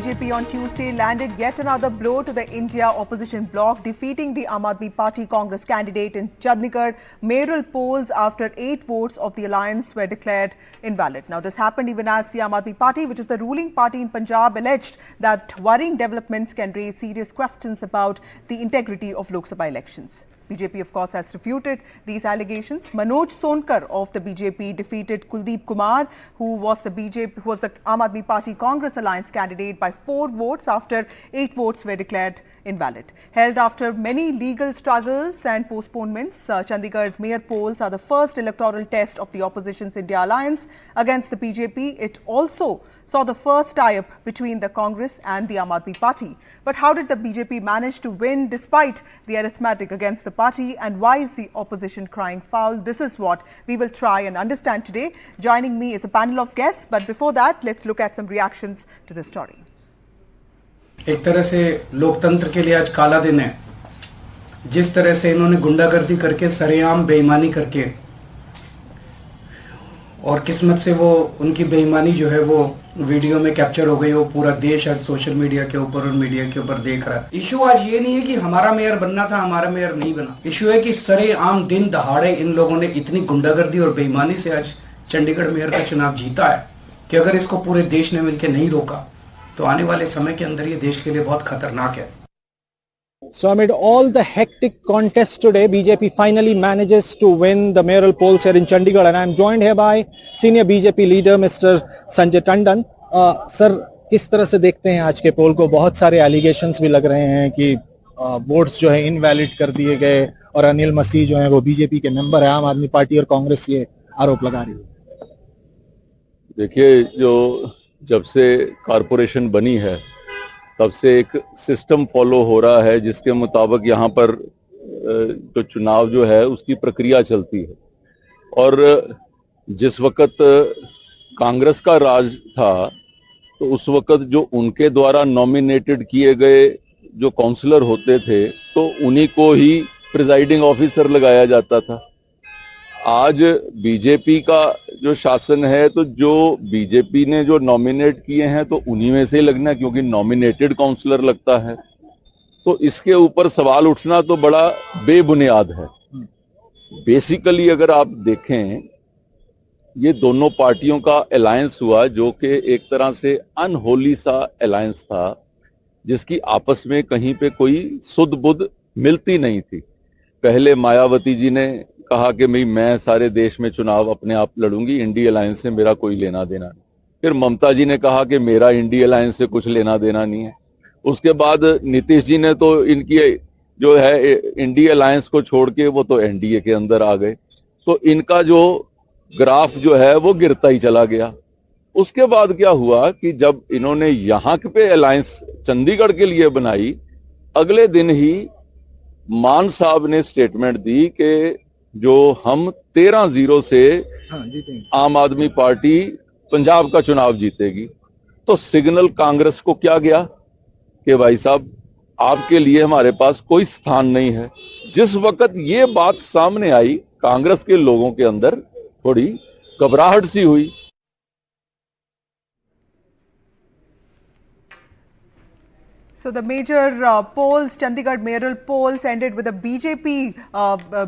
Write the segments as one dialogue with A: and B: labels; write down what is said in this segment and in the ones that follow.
A: BJP on Tuesday landed yet another blow to the India opposition bloc, defeating the Aam Aadmi Party Congress candidate in Chandigarh Mayoral polls after 8 votes of the alliance were declared invalid. Now, this happened even as the Aam Aadmi Party, which is the ruling party in Punjab, alleged that worrying developments can raise serious questions about the integrity of Lok Sabha elections. BJP, of course, has refuted these allegations. Manoj Sonkar of the BJP defeated Kuldeep Kumar, who was the Aam Aadmi Party Congress Alliance candidate, by 4 votes after 8 votes were declared invalid. Held after many legal struggles and postponements, Chandigarh Mayor polls are the first electoral test of the opposition's India alliance against the BJP. It also saw the first tie-up between the Congress and the Aam Aadmi Party. But how did the BJP manage to win despite the arithmetic against the party, and why is the opposition crying foul? This is what we will try and understand today. Joining me is a panel of guests, but before that, let's look at some reactions to the story.
B: एक तरह से लोकतंत्र के लिए आज काला दिन है। जिस तरह से इन्होंने गुंडागर्दी करके, सरेआम बेईमानी करके, और किस्मत से वो उनकी बेईमानी जो है वो वीडियो में कैप्चर हो गई, वो पूरा देश आज सोशल मीडिया के ऊपर और मीडिया के ऊपर देख रहा है। इशू आज ये नहीं है कि हमारा मेयर बनना था, हमारा मेयर नहीं बना। इशू है कि सरेआम दिन दहाड़े इन लोगों ने इतनी गुंडागर्दी और बेईमानी से आज चंडीगढ़ मेयर का चुनाव जीता है कि अगर इसको पूरे देश ने मिलकर नहीं रोका तो आने वाले समय के अंदर ये देश के लिए बहुत खतरनाक है।
C: So amid all the hectic contest today, BJP finally manages to win the mayoral polls here in Chandigarh, and I am joined here by senior BJP leader Mr. Sanjay Tandon. Sir, किस तरह से देखते हैं आज के पोल को? बहुत सारे एलिगेशंस भी लग रहे हैं कि वोट्स जो है इनवैलिड कर दिए गए, और अनिल मसीह जो है वो बीजेपी के मेंबर है, आम आदमी पार्टी और कांग्रेस ये आरोप लगा रही है।
D: देखिए, जो जब से कारपोरेशन बनी है तब से एक सिस्टम फॉलो हो रहा है जिसके मुताबिक यहाँ पर जो चुनाव जो है उसकी प्रक्रिया चलती है। और जिस वक्त कांग्रेस का राज था तो उस वक्त जो उनके द्वारा नॉमिनेटेड किए गए जो काउंसलर होते थे तो उन्हीं को ही प्रिजाइडिंग ऑफिसर लगाया जाता था। आज बीजेपी का जो शासन है तो जो बीजेपी ने जो नॉमिनेट किए हैं तो उन्हीं में से ही लगना है, क्योंकि नॉमिनेटेड काउंसलर लगता है। तो इसके ऊपर सवाल उठना तो बड़ा बेबुनियाद है। बेसिकली अगर आप देखें, ये दोनों पार्टियों का अलायंस हुआ जो कि एक तरह से अनहोली सा अलायंस था, जिसकी आपस में कहीं पे कोई सुध बुध मिलती नहीं थी। पहले मायावती जी ने कहा कि मैं सारे देश में चुनाव अपने आप लड़ूंगी, इंडी अलायंस से मेरा कोई लेना देना नहीं। फिर ममता जी ने कहा कि मेरा इंडी अलायंस से कुछ लेना देना नहीं है। उसके बाद नीतीश जी ने तो इनकी जो है इंडी अलायंस को छोड़ के वो तो एनडीए के अंदर आ गए। तो इनका जो ग्राफ जो है वो गिरता ही चला गया। उसके बाद क्या हुआ कि जब इन्होंने यहाँ पे अलायंस चंडीगढ़ के लिए बनाई, अगले दिन ही मान साहब ने स्टेटमेंट दी कि जो हम 13-0 से आम आदमी पार्टी पंजाब का चुनाव जीतेगी। तो सिग्नल कांग्रेस को क्या गया कि भाई साहब, आपके लिए हमारे पास कोई स्थान नहीं है। जिस वक्त ये बात सामने आई, कांग्रेस के लोगों के अंदर थोड़ी घबराहट सी हुई।
A: So the major polls, Chandigarh Mayoral polls, ended with the BJP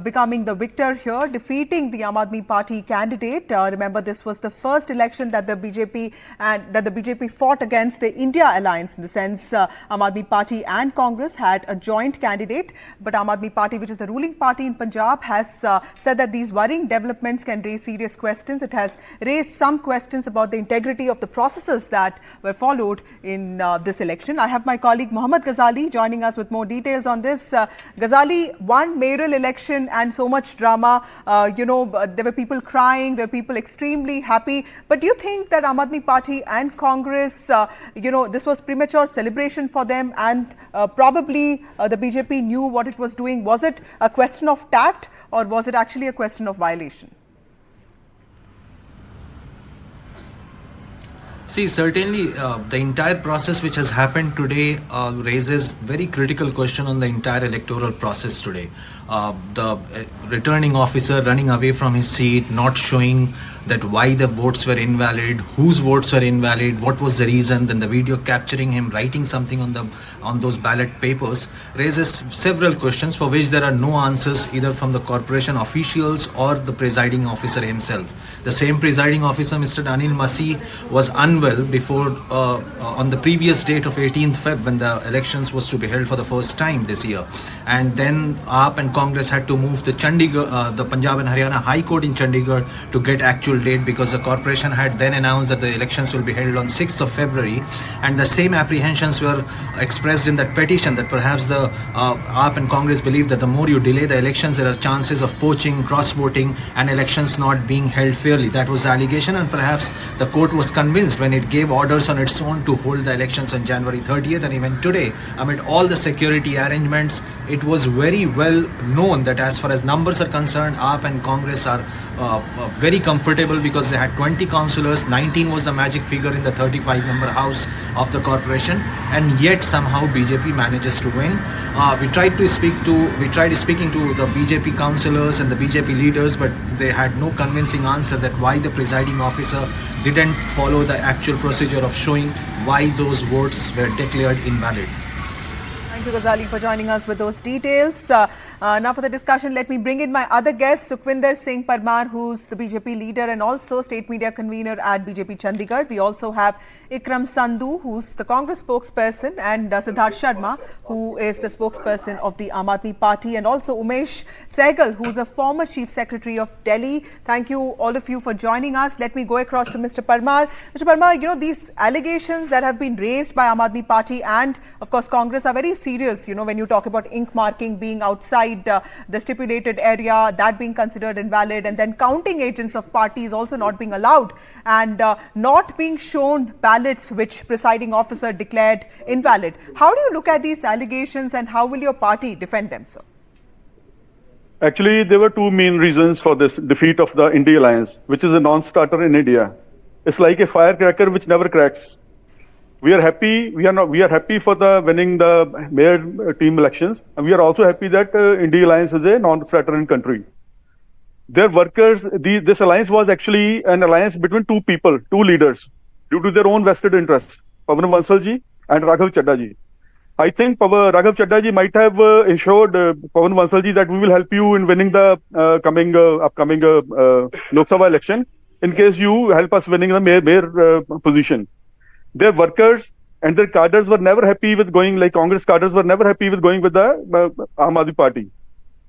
A: becoming the victor here, defeating the Aam Aadmi Party candidate. Remember, this was the first election that the BJP fought against the India alliance. In the sense, Aam Aadmi Party and Congress had a joint candidate, but Aam Aadmi Party, which is the ruling party in Punjab, has said that these worrying developments can raise serious questions. It has raised some questions about the integrity of the processes that were followed in this election. I have my colleague Mohammad Ghazali joining us with more details on this. Ghazali, one mayoral election and so much drama. There were people crying, there were people extremely happy. But do you think that Aam Aadmi Party and Congress, this was premature celebration for them, and probably the BJP knew what it was doing? Was it a question of tact, or was it actually a question of violation?
E: See, certainly the entire process which has happened today raises very critical question on the entire electoral process today. The returning officer running away from his seat, not showing that why the votes were invalid, whose votes were invalid, what was the reason, then the video capturing him writing something on those ballot papers raises several questions for which there are no answers either from the corporation officials or the presiding officer himself. The same presiding officer, Mr. Anil Masi, was unwell before on the previous date of 18th Feb when the elections was to be held for the first time this year. And then AAP and Congress had to move the Chandigarh, the Punjab and Haryana High Court in Chandigarh to get actual date because the corporation had then announced that the elections will be held on 6th of February. And the same apprehensions were expressed in that petition that perhaps the AAP and Congress believe that the more you delay the elections, there are chances of poaching, cross-voting and elections not being held fairly. That was the allegation, and perhaps the court was convinced when it gave orders on its own to hold the elections on January 30th, and even today, amid all the security arrangements, it was very well known that as far as numbers are concerned, AAP and Congress are very comfortable because they had 20 councillors, 19 was the magic figure in the 35-member house of the corporation, and yet somehow BJP manages to win. We tried speaking to the BJP councillors and the BJP leaders, but they had no convincing answer that why the presiding officer didn't follow the actual procedure of showing why those votes were declared invalid.
A: Thank you, Ghazali, for joining us with those details. Now for the discussion, let me bring in my other guest, Sukhwinder Singh Parmar, who's the BJP leader and also state media convener at BJP Chandigarh. We also have Ikram Sandhu, who's the Congress spokesperson, and Siddharth Sharma, who is the spokesperson of the Aam Aadmi Party, and also Umesh Sehgal, who's a former Chief Secretary of Delhi. Thank you, all of you, for joining us. Let me go across to Mr. Parmar. Mr. Parmar, you know, these allegations that have been raised by Aam Aadmi Party and, of course, Congress are very serious, you know, when you talk about ink marking being outside the stipulated area, that being considered invalid, and then counting agents of parties also not being allowed, and not being shown ballots which presiding officer declared invalid. How do you look at these allegations, and how will your party defend them, sir?
F: Actually, there were two main reasons for this defeat of the India Alliance, which is a non-starter in India. It's like a firecracker which never cracks. We are happy. We are happy for the winning the mayor team elections, and we are also happy that India Alliance is a non-starter in country. Their workers, this alliance was actually an alliance between two people, two leaders, due to their own vested interests, Pawan Bansalji and Raghav Chadha. I think Raghav Chadha might have assured Pawan Bansalji that we will help you in winning the upcoming Lok Sabha election in case you help us winning the mayor position. Their workers and their cadres were never happy with going, like Congress cadres were never happy with going with the Aam Aadmi Party.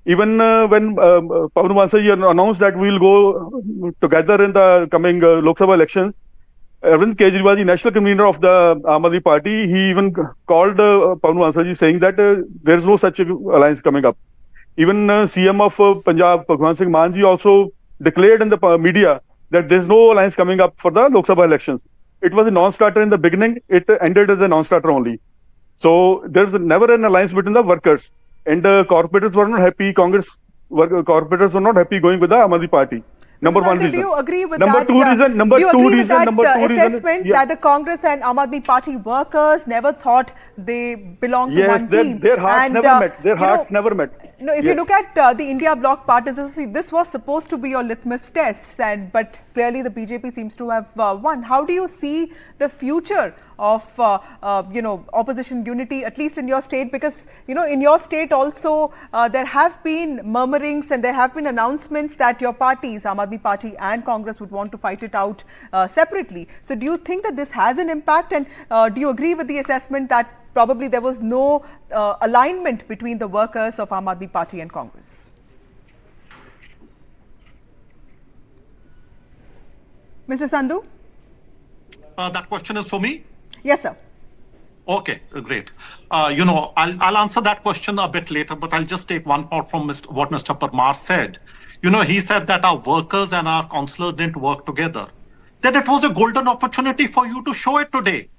F: Even when Pawan Bansalji announced that we will go together in the coming Lok Sabha elections, Arvind Kejriwal, the national convener of the Aam Aadmi Party, he even called Pawan Bansalji saying that there is no such alliance coming up. Even CM of Punjab, Bhagwant Singh Manji, also declared in the media that there is no alliance coming up for the Lok Sabha elections. It was a non-starter in the beginning. It ended as a non-starter only. So there's never an alliance between the workers. And corporators were not happy. Congress corporators were not happy going with the Aam Aadmi Party. Number one reason.
A: Do you agree with
F: number
A: that?
F: Two reason. Number
A: do you
F: two
A: agree
F: reason.
A: With
F: number
A: that
F: two reason.
A: assessment
F: Yeah.
A: that the Congress and Aam Aadmi Party workers never thought they belonged to one team?
F: Their hearts never met. Their hearts never met.
A: No, if you look at the India Bloc parties, this was supposed to be your litmus test, but clearly the BJP seems to have won. How do you see the future of opposition unity, at least in your state? Because in your state also there have been murmurings and there have been announcements that your parties, Aam Aadmi Party and Congress, would want to fight it out separately. So do you think that this has an impact, and do you agree with the assessment that probably there was no alignment between the workers of Aam Aadmi Party and Congress? Mr. Sandhu?
G: That question is for me?
A: Yes, sir.
G: Okay, great. I'll answer that question a bit later, but I'll just take one part from what Mr. Parmar said. He said that our workers and our councillors didn't work together. Then it was a golden opportunity for you to show it today.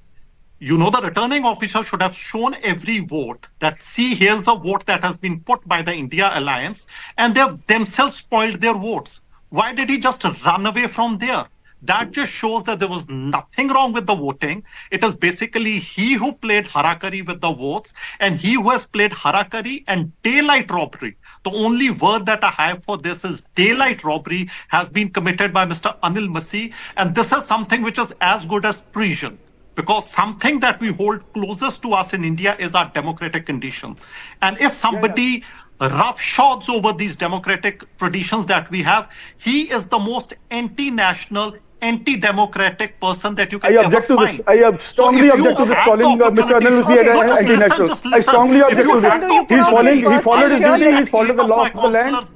G: The returning officer should have shown every vote that, see, here's a vote that has been put by the India Alliance, and they've themselves spoiled their votes. Why did he just run away from there? that just shows that there was nothing wrong with the voting. It is basically he who played harakari with the votes, and he who has played harakari and daylight robbery. The only word that I have for this is daylight robbery has been committed by Mr. Anil Masih, and this is something which is as good as treason. Because something that we hold closest to us in India is our democratic condition. And if somebody roughshods over these democratic traditions that we have, he is the most anti-national, anti-democratic person that you can ever find.
F: I strongly object to this calling Mr. Anil Masih anti-national. I strongly object to this. He followed his duty, he followed the law of the land.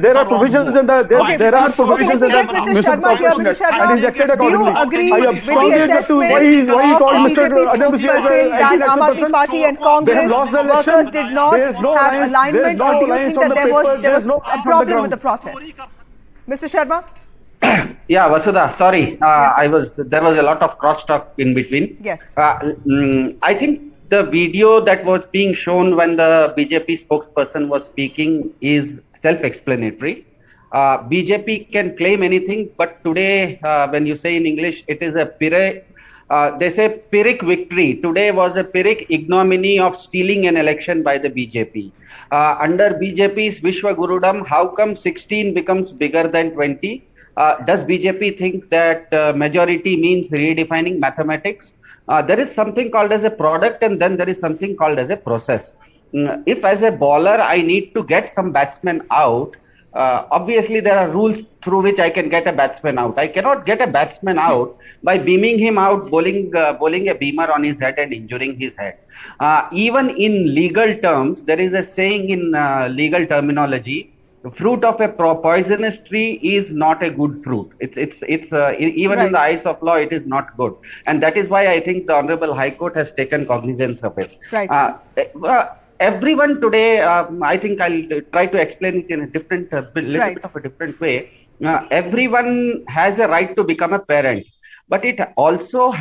F: There are provisions in the there are provisions in the municipal corporation and he rejected accordingly.
A: Do you agree
F: I
A: with
F: strongly
A: the
F: object to
A: assessment
F: why he called
A: of
F: Mr.
A: BJP
F: Anil Masih as
A: spokesperson that
F: an
A: Aam Aadmi
F: anti-national
A: Party and
F: person? They
A: Congress
F: have lost the election.
A: workers did not
F: There is no
A: have
F: alliance.
A: alignment,
F: There is
A: or
F: no
A: do you
F: alliance
A: think
F: on
A: that
F: the
A: there was
F: paper. There is no
A: a
F: on the
A: problem with
F: ground.
A: the process? Mr. Sharma?
H: Yeah, Vasudha, sorry. There was a lot of crosstalk in between.
A: Yes.
H: I think the video that was being shown when the BJP spokesperson was speaking is self-explanatory. BJP can claim anything, but today, when you say in English, it is a they say Pyrrhic victory. Today was a Pyrrhic ignominy of stealing an election by the BJP. Under BJP's Vishwa Gurudam, how come 16 becomes bigger than 20? Does BJP think that majority means redefining mathematics? There is something called as a product, and then there is something called as a process. If as a bowler I need to get some batsmen out, obviously there are rules through which I can get a batsman out. I cannot get a batsman out by beaming him out, bowling a beamer on his head and injuring his head. Even in legal terms, there is a saying in legal terminology: the fruit of a poisonous tree is not a good fruit. It's even in the eyes of law, it is not good, and that is why I think the Honorable High Court has taken cognizance of it.
A: Right.
H: Everyone today, I think I'll try to explain it in a different, little bit of a different way. Everyone has a right to become a parent, but it also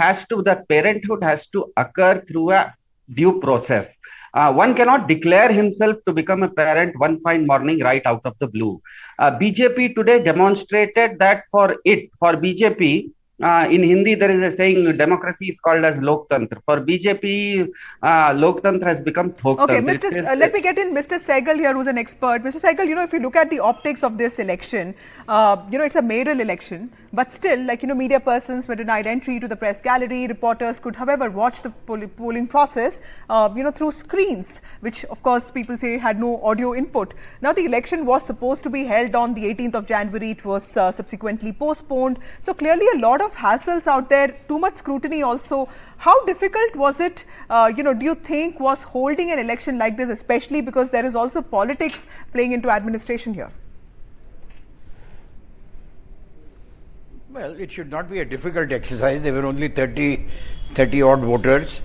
H: that parenthood has to occur through a due process. One cannot declare himself to become a parent one fine morning right out of the blue. BJP today demonstrated that for BJP, in Hindi there is a saying, democracy is called as Loktantra. For BJP, Loktantra has become Thoktantra.
A: Okay, let me get in Mr. Sehgal here, who's an expert. Mr. Sehgal, if you look at the optics of this election, it's a mayoral election, but still, media persons were denied entry to the press gallery. Reporters could, however, watch the polling process, through screens, which, of course, people say had no audio input. Now, the election was supposed to be held on the 18th of January. It was subsequently postponed. So, clearly, a lot of hassles out there, too much scrutiny also. How difficult was it, do you think, was holding an election like this, especially because there is also politics playing into administration here?
I: Well, it should not be a difficult exercise. There were only 30 odd voters.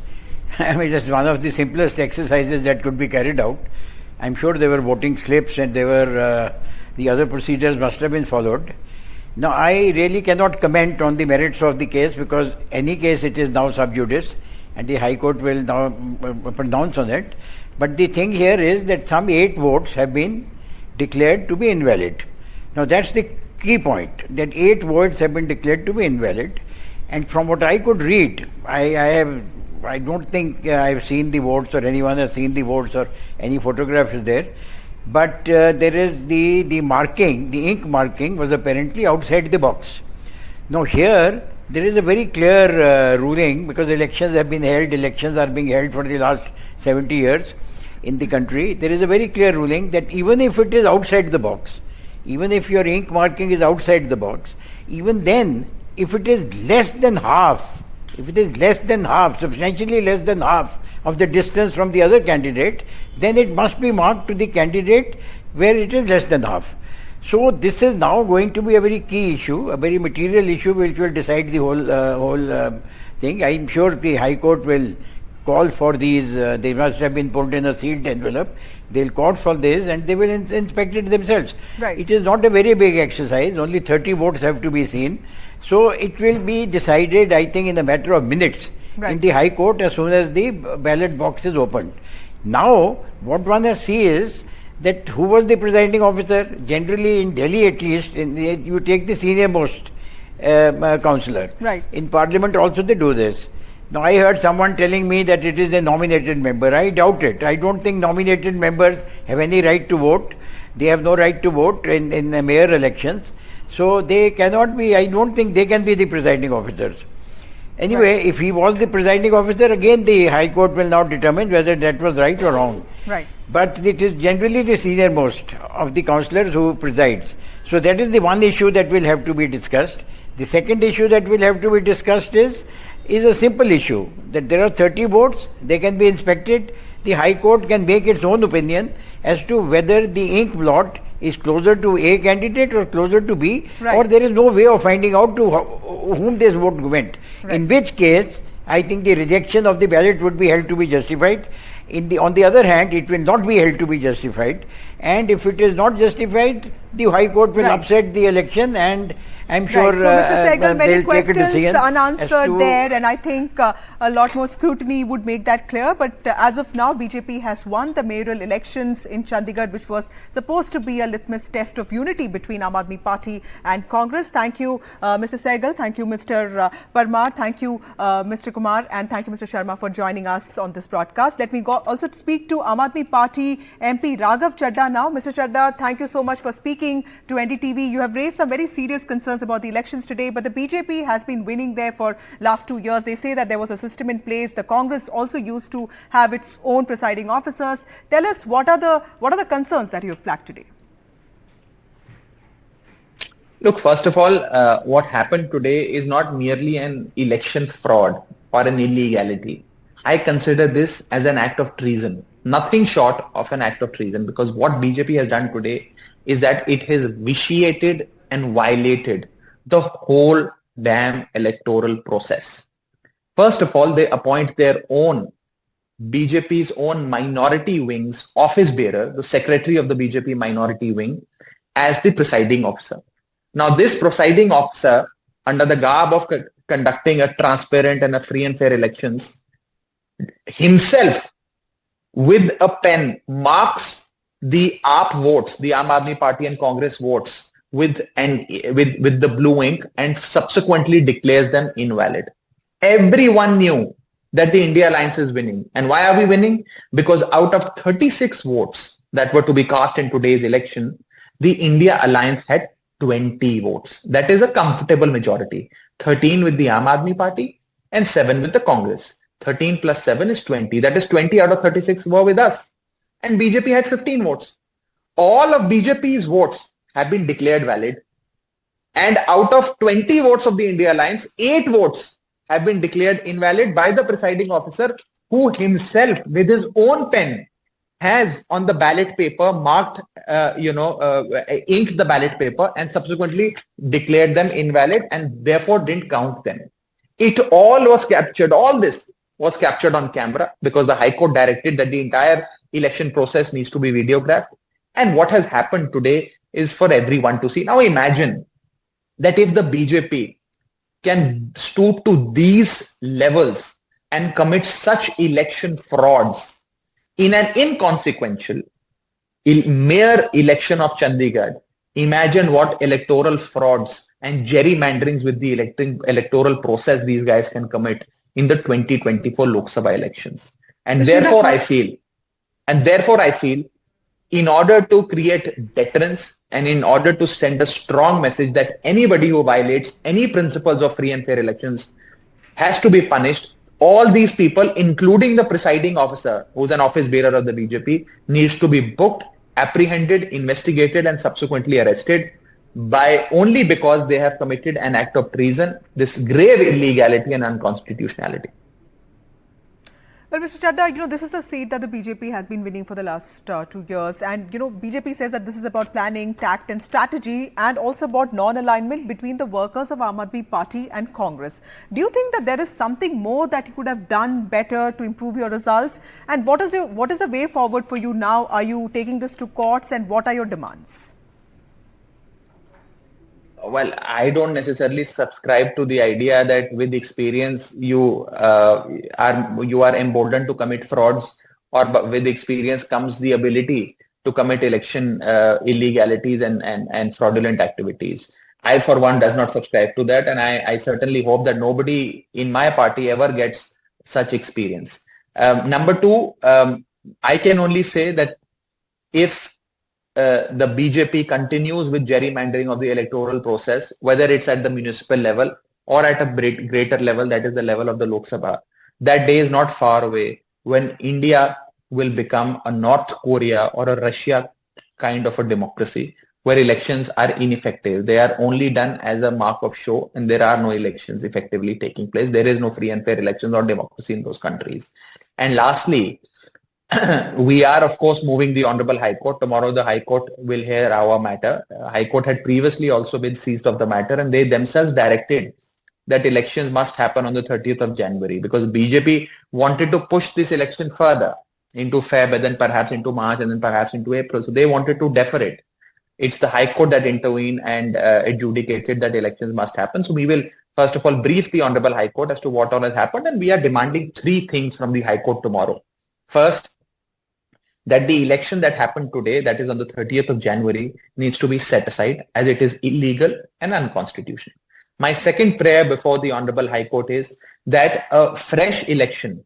I: I mean, it's one of the simplest exercises that could be carried out. I'm sure there were voting slips and there were the other procedures must have been followed. Now, I really cannot comment on the merits of the case because any case it is now sub judice and the High Court will now pronounce on it. But the thing here is that some 8 votes have been declared to be invalid. Now, that's the key point, that 8 votes have been declared to be invalid. And from what I could read, I don't think I've seen the votes or anyone has seen the votes or any photograph is there. But there is the marking, the ink marking was apparently outside the box. Now here, there is a very clear ruling because elections have been held, elections are being held for the last 70 years in the country. There is a very clear ruling that even if it is outside the box, even if your ink marking is outside the box, even then, if it is less than half, substantially less than half of the distance from the other candidate, then it must be marked to the candidate where it is less than half. So this is now going to be a very key issue, a very material issue which will decide the whole thing. I am sure the High Court will call for these, they must have been put in a sealed envelope, they will call for this and they will inspect it themselves.
A: Right.
I: It is not a very big exercise, only 30 votes have to be seen. So it will be decided, I think, in a matter of minutes in the High Court as soon as the ballot box is opened. Now, what one has seen is that who was the presiding officer? Generally in Delhi at least, you take the senior most councillor.
A: Right.
I: In Parliament also they do this. Now I heard someone telling me that it is a nominated member. I doubt it. I don't think nominated members have any right to vote. They have no right to vote in the mayor elections. So they cannot be, I don't think they can be the presiding officers. Anyway,
A: Right.
I: if he was the presiding officer, again the High Court will now determine whether that was right or wrong.
A: Right.
I: But it is generally the senior most of the councillors who presides. So that is the one issue that will have to be discussed. The second issue that will have to be discussed is a simple issue, that there are 30 votes, they can be inspected. The High Court can make its own opinion as to whether the ink blot is closer to A candidate or closer to B,
A: Right.
I: or there is no way of finding out to whom this vote went.
A: Right.
I: In which case, I think the rejection of the ballot would be held to be justified. On the other hand, it will not be held to be justified, and if it is not justified, the High Court will
A: Right.
I: upset the election, and I'm sure
A: Right. So, Mr. Sehgal, many
I: they'll take a
A: questions
I: decision as
A: unanswered
I: to-
A: there, and I think a lot more scrutiny would make that clear. But as of now, BJP has won the mayoral elections in Chandigarh, which was supposed to be a litmus test of unity between Aam Aadmi Party and Congress. Thank you, Mr. Sehgal. Thank you, Mr. Parmar. Thank you, Mr. Kumar, and thank you, Mr. Sharma, for joining us on this broadcast. Let me also speak to Aam Aadmi Party MP Raghav Chadda now. Mr. Chadda, thank you so much for speaking to NDTV. You have raised some very serious concerns about the elections today, but the BJP has been winning there for last 2 years. They say that there was a system in place. The Congress also used to have its own presiding officers. Tell us, what are the concerns that you have flagged today?
J: Look, first of all, what happened today is not merely an election fraud or an illegality. I consider this as an act of treason, nothing short of an act of treason, because what BJP has done today is that it has vitiated and violated the whole damn electoral process. First of all, they appoint their own, BJP's own minority wing's office bearer, the secretary of the BJP minority wing, as the presiding officer. Now, this presiding officer, under the garb of conducting a transparent and a free and fair elections, himself, with a pen, marks the AAP votes, the Aam Aadmi Party and Congress votes, with the blue ink, and subsequently declares them invalid. Everyone knew that the India Alliance is winning. And why are we winning? Because out of 36 votes that were to be cast in today's election, the India Alliance had 20 votes. That is a comfortable majority. 13 with the Aam Aadmi Party and 7 with the Congress. 13 plus 7 is 20. That is 20 out of 36 were with us. And BJP had 15 votes. All of BJP's votes have been declared valid. And out of 20 votes of the India Alliance, 8 votes have been declared invalid by the presiding officer, who himself, with his own pen, has on the ballot paper marked, inked the ballot paper and subsequently declared them invalid and therefore didn't count them. It all was captured, all this was captured on camera, because the High Court directed that the entire election process needs to be videographed. And what has happened today is for everyone to see. Now imagine that if the BJP can stoop to these levels and commit such election frauds in an inconsequential mayor election of Chandigarh, imagine what electoral frauds and gerrymanderings with the electoral process these guys can commit in the 2024 Lok Sabha elections. And therefore I feel, in order to create deterrence and in order to send a strong message that anybody who violates any principles of free and fair elections has to be punished, all these people, including the presiding officer, who's an office bearer of the BJP, needs to be booked, apprehended, investigated, and subsequently arrested only because they have committed an act of treason, this grave illegality and unconstitutionality.
A: Well, Mr. Chadda, this is a seat that the BJP has been winning for the last 2 years. And, BJP says that this is about planning, tact and strategy, and also about non-alignment between the workers of Aam Aadmi Party and Congress. Do you think that there is something more that you could have done better to improve your results? And what is the way forward for you now? Are you taking this to courts, and what are your demands?
J: Well, I don't necessarily subscribe to the idea that with experience you are emboldened to commit frauds, or with experience comes the ability to commit election illegalities and fraudulent activities. I, for one, does not subscribe to that, and I certainly hope that nobody in my party ever gets such experience. Number two, I can only say that if the BJP continues with gerrymandering of the electoral process, whether it's at the municipal level or at a greater level, that is the level of the Lok Sabha, that day is not far away when India will become a North Korea or a Russia kind of a democracy, where elections are ineffective. They are only done as a mark of show, and there are no elections effectively taking place. There is no free and fair elections or democracy in those countries. And lastly, we are, of course, moving the Honorable High Court. Tomorrow, the High Court will hear our matter. High Court had previously also been seized of the matter, and they themselves directed that elections must happen on the 30th of January, because BJP wanted to push this election further into Feb, and then perhaps into March, and then perhaps into April. So they wanted to defer it. It's the High Court that intervened and adjudicated that elections must happen. So we will, first of all, brief the Honorable High Court as to what all has happened, and we are demanding 3 things from the High Court tomorrow. First, that the election that happened today, that is on the 30th of January, needs to be set aside as it is illegal and unconstitutional. My second prayer before the Honorable High Court is that a fresh election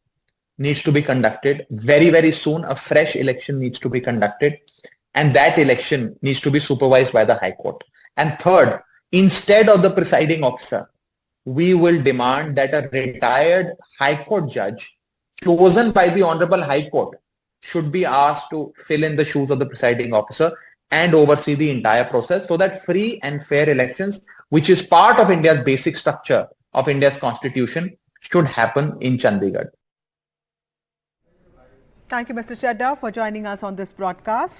J: needs to be conducted very, very soon. A fresh election needs to be conducted, and that election needs to be supervised by the High Court. And third, instead of the presiding officer, we will demand that a retired High Court judge chosen by the Honorable High Court should be asked to fill in the shoes of the presiding officer and oversee the entire process, so that free and fair elections, which is part of India's basic structure of India's constitution, should happen in Chandigarh.
A: Thank you, Mr. Chadha, for joining us on this broadcast.